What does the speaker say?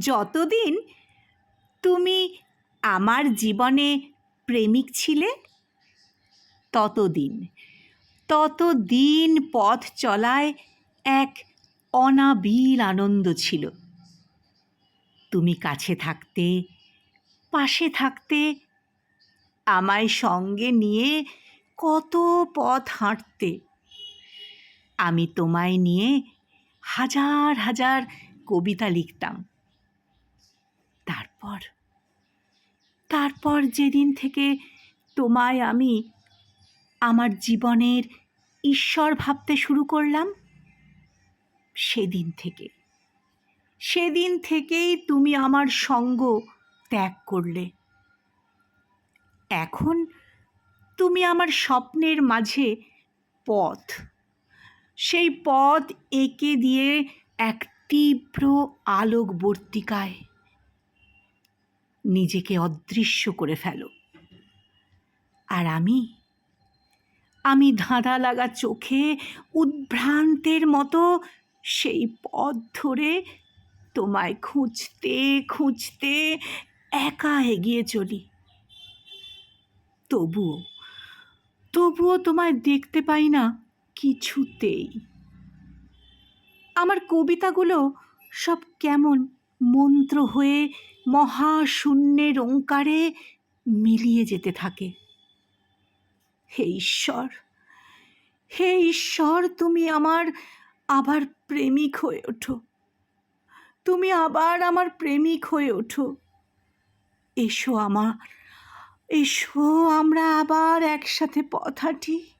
যতদিন তুমি আমার জীবনে প্রেমিক ছিলে ততদিন পথ চলায় এক অনাবিল আনন্দ ছিল। তুমি কাছে থাকতে, পাশে থাকতে, আমায় সঙ্গে নিয়ে কত পথ হাঁটতে। আমি তোমায় নিয়ে হাজার হাজার কবিতা লিখতাম। তারপর যেদিন থেকে তোমায় আমি আমার জীবনের ঈশ্বর ভাবতে শুরু করলাম, সেদিন থেকেই তুমি আমার সঙ্গ ত্যাগ করলে। এখন তুমি আমার স্বপ্নের মাঝে পথ, সেই পথ এঁকে দিয়ে এক তীব্র আলোকবর্তিকায় নিজেকে অদৃশ্য করে ফেলো। আর আমি ধাঁধা লাগা চোখে উদ্ভ্রান্তের মতো সেই পথ ধরে তোমায় খুঁজতে খুঁজতে একা এগিয়ে চলি। তবুও তোমায় দেখতে পাই না কিছুতেই। আমার কবিতাগুলো সব কেমন মন্ত্র হয়ে মহাশূন্যের ওঙ্কারে মিলিয়ে যেতে থাকে। হে ঈশ্বর, তুমি আবার প্রেমিক হয়ে ওঠো। তুমি আবার আমার প্রেমিক হয়ে ওঠো। এসো আমরা আবার একসাথে পথ হাঁটি।